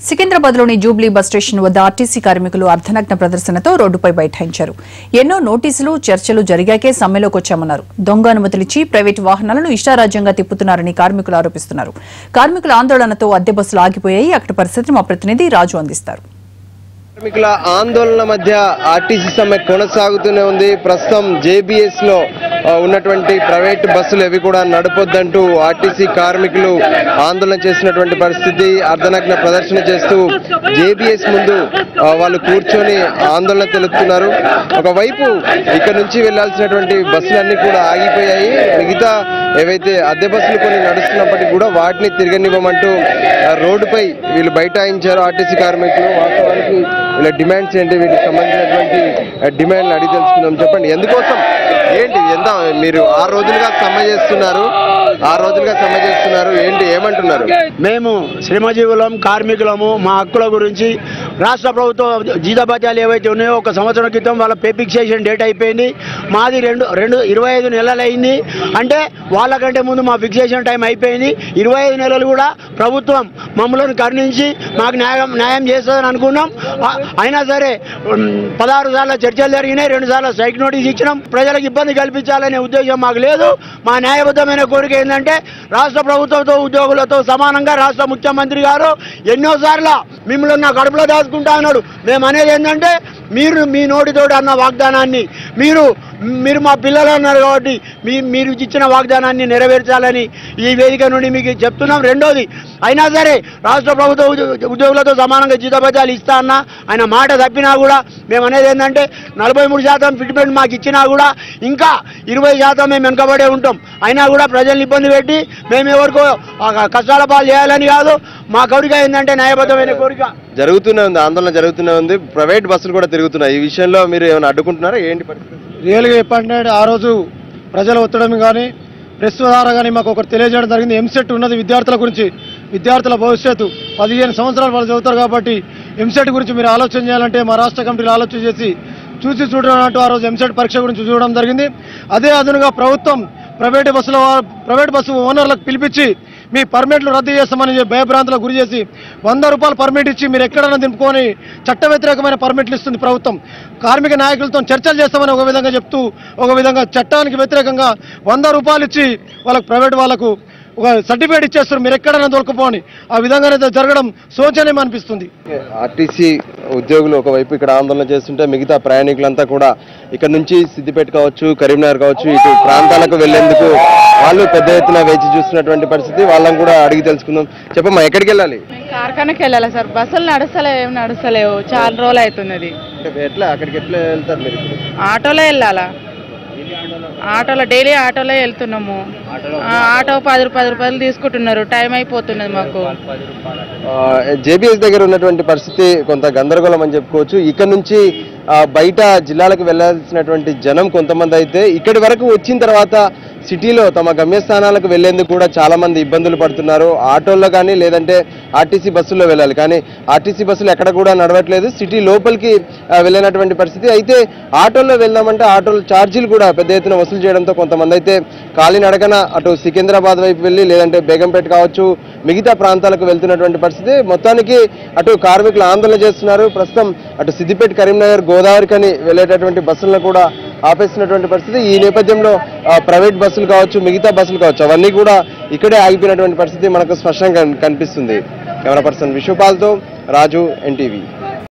సికింద్రాబాద్లోని Jubilee bus station వద్ద RTC కార్మికులు అర్ధనగ్న ప్రదర్శనతో రోడ్డుపై బైఠాయించారు. ఎన్నో నోటీసులు చర్చలు జరిగాకే సమ్మెలోకి వచ్చామన్నారు. దొంగ అనుమతులిచ్చి ప్రైవేటు వాహనాలను ఇష్టారాజ్యంగా తిప్పుతున్నారని కార్మికులు ఆరోపిస్తున్నారు. కార్మికుల ఆందోళనతో అద్దె బస్సులు ఆగిపోయాయి. అక్కడి పరిస్థితిని మా ప్రతినిధి రాజు అందిస్తారు. కార్మికుల ఆందోళన మధ్య ఆర్టీసీ సమ్మె కొనసాగుతూనే ఉంది. ప్రస్తుతం జేబీఎస్ లో ఉన్నటువంటి ప్రైవేట్ బస్సులు ఏవి కూడా నడపొద్దంటూ ఆర్టీసీ కార్మికులు ఆందోళన చేసినటువంటి పరిస్థితి. అర్ధనగ్న ప్రదర్శన చేస్తూ జేబీఎస్ ముందు వాళ్ళు కూర్చొని ఆందోళన తెలుపుతున్నారు. ఒకవైపు ఇక్కడ నుంచి వెళ్లాల్సినటువంటి బస్సులన్నీ కూడా ఆగిపోయాయి. మిగతా ఏవైతే అద్దె బస్సులు కొన్ని నడుస్తున్నప్పటికీ కూడా వాటిని తిరగనివ్వమంటూ రోడ్డుపై వీళ్ళు బైఠాయించారు ఆర్టీసీ కార్మికులు. వాస్తవానికి వీళ్ళ డిమాండ్స్ ఏంటి, వీటికి సంబంధించినటువంటి డిమాండ్లు అడిగి తెలుసుకుందాం. చెప్పండి, ఎందుకోసం ఏంటి, ఎంత మీరు 6 రోజులుగా సమ్మె చేస్తున్నారు, ఏంటి, ఏమంటున్నారు? మేము శ్రమజీవులం, కార్మికులము. మా హక్కుల గురించి రాష్ట్ర ప్రభుత్వ జీతభత్యాలు ఏవైతే ఉన్నాయో 1 సంవత్సరం క్రితం వాళ్ళ పే ఫిక్సేషన్ డేట్ అయిపోయింది. మాది 25 నెలలు అయింది. అంటే వాళ్ళకంటే ముందు మా ఫిక్సేషన్ టైం అయిపోయింది. 25 నెలలు కూడా ప్రభుత్వం మమ్మల్ని కరుణించి మాకు న్యాయం చేస్తుందని అనుకున్నాం. అయినా సరే 16 సార్లు చర్చలు జరిగినాయి, 2 సార్లు స్ట్రైక్ నోటీస్ ఇచ్చినాం. ప్రజలకు ఇబ్బంది కల్పించాలనే ఉద్దేశం మాకు లేదు. మా న్యాయబద్ధమైన కోరిక ఏంటంటే రాష్ట్ర ప్రభుత్వంతో ఉద్యోగులతో సమానంగా రాష్ట్ర ముఖ్యమంత్రి గారు ఎన్నోసార్లు మిమ్మల్ని నా కడుపులో దాచుకుంటా అన్నాడు. మేము అనేది ఏంటంటే మీరు మీ నోటితోటి అన్న వాగ్దానాన్ని మీరు మా పిల్లలు అన్నారు కాబట్టి మీరు ఇచ్చిన వాగ్దానాన్ని నెరవేర్చాలని ఈ వేదిక నుండి మీకు చెప్తున్నాం. రెండోది, అయినా సరే రాష్ట్ర ప్రభుత్వ ఉద్యోగులతో సమానంగా జీతభత్యాలు ఇస్తా అన్నా ఆయన మాట తప్పినా కూడా మేము అనేది ఏంటంటే 43% ఫిట్మెంట్ మాకు ఇచ్చినా కూడా ఇంకా 20% మేము వెనుకబడే ఉంటాం. అయినా కూడా ప్రజల్ని ఇబ్బంది పెట్టి మేము ఎవరికో కష్టాల పాలు చేయాలని కాదు. మా కోరిక ఏంటంటే న్యాయబద్ధమైన కోరిక. జరుగుతూనే ఉంది, ఆందోళన జరుగుతూనే ఉంది. ప్రైవేట్ బస్సులు కూడా తిరుగుతున్నాయి. ఈ విషయంలో మీరు ఏమైనా అడ్డుకుంటున్నారా, ఏంటి పరిస్థితి? రియల్గా చెప్పండి, ఆ రోజు ప్రజల ఒత్తిడి కానీ ప్రెస్ ద్వారా కానీ మాకు ఒకటి తెలియజేయడం జరిగింది. ఎంసెట్ ఉన్నది విద్యార్థుల గురించి, విద్యార్థుల భవిష్యత్తు 15 సంవత్సరాలు వాళ్ళు చదువుతారు కాబట్టి ఎంసెట్ గురించి మీరు ఆలోచన చేయాలంటే మా రాష్ట్ర కమిటీలు ఆలోచన చేసి చూసి చూడడం అంటూ ఆ రోజు ఎంసెట్ పరీక్ష గురించి చూడడం జరిగింది. అదే అదునుగా ప్రభుత్వం ప్రైవేట్ బస్సు ఓనర్లకు పిలిపించి మీ పర్మిట్లు రద్దు చేస్తామని భయభ్రాంతులకు గురి చేసి 100 రూపాయలు పర్మిట్ ఇచ్చి మీరు ఎక్కడైనా దింపుకొని చట్ట వ్యతిరేకమైన పర్మిట్లు ఇస్తుంది ప్రభుత్వం. కార్మిక నాయకులతో చర్చలు చేస్తామని ఒక విధంగా చెప్తూ ఒక విధంగా చట్టానికి వ్యతిరేకంగా 100 రూపాయలు ఇచ్చి వాళ్ళకు ప్రైవేట్ వాళ్ళకు ఒక సర్టిఫికేట్ ఇచ్చేస్తారు, మీరు ఎక్కడైనా దొరకపోని. ఆ విధంగానే జరగడం శోచనీయం అనిపిస్తుంది. ఆర్టీసీ ఉద్యోగులు ఒకవైపు ఇక్కడ ఆందోళన చేస్తుంటే మిగతా ప్రయాణికులంతా కూడా ఇక్కడ నుంచి సిద్దిపేట కావచ్చు, కరీంనగర్ కావచ్చు, ఇటు ప్రాంతాలకు వెళ్లేందుకు వాళ్ళు పెద్ద ఎత్తున వేచి చూస్తున్నటువంటి పరిస్థితి. వాళ్ళని కూడా అడిగి తెలుసుకుందాం. చెప్పమ్మా, ఎక్కడికి వెళ్ళాలి? కార్ఖానకి వెళ్ళాలి సార్. బస్సులు నడుస్తలేవు, చాలా రోజులు అవుతున్నది. ఎట్లా అక్కడికి ఎట్లా వెళ్తారు మీరు? ఆటోలో వెళ్ళాలా? డైలీ ఆటోలో వెళ్తున్నాము. ఆటో 10 రూపాయలు తీసుకుంటున్నారు. టైం అయిపోతున్నది మాకు. జేబీఎస్ దగ్గర ఉన్నటువంటి పరిస్థితి కొంత గందరగోళం అని చెప్పుకోవచ్చు. ఇక్కడ నుంచి బయట జిల్లాలకు వెళ్లాల్సినటువంటి జనం కొంతమంది అయితే ఇక్కడి వరకు వచ్చిన తర్వాత సిటీలో తమ గమ్యస్థానాలకు వెళ్లేందుకు కూడా చాలా మంది ఇబ్బందులు పడుతున్నారు. ఆటోల్లో కానీ లేదంటే ఆర్టీసీ బస్సుల్లో వెళ్ళాలి, కానీ ఆర్టీసీ బస్సులు ఎక్కడ కూడా నడవట్లేదు. సిటీ లోపలికి వెళ్ళినటువంటి పరిస్థితి. అయితే ఆటోల్లో వెళ్దామంటే ఆటోల ఛార్జీలు కూడా పెద్ద ఎత్తున వసూలు చేయడంతో కొంతమంది అయితే కాలినడకన అటు సికింద్రాబాద్ వైపు వెళ్ళి లేదంటే బేగంపేట కావచ్చు మిగతా ప్రాంతాలకు వెళ్తున్నటువంటి పరిస్థితి. మొత్తానికి అటు కార్మికులు ఆందోళన చేస్తున్నారు. ప్రస్తుతం అటు సిద్దిపేట, కరీంనగర్, గోదావరికని వెళ్ళేటటువంటి బస్సులను కూడా ఆపేస్తున్నటువంటి పరిస్థితి. ఈ నేపథ్యంలో ప్రైవేట్ బస్సులు కావచ్చు, మిగతా బస్సులు కావచ్చు, అవన్నీ కూడా ఇక్కడే ఆగిపోయినటువంటి పరిస్థితి మనకు స్పష్టంగా కనిపిస్తుంది. కెమెరా పర్సన్ విశ్వపాల్తో రాజు, ఎన్టీవీ.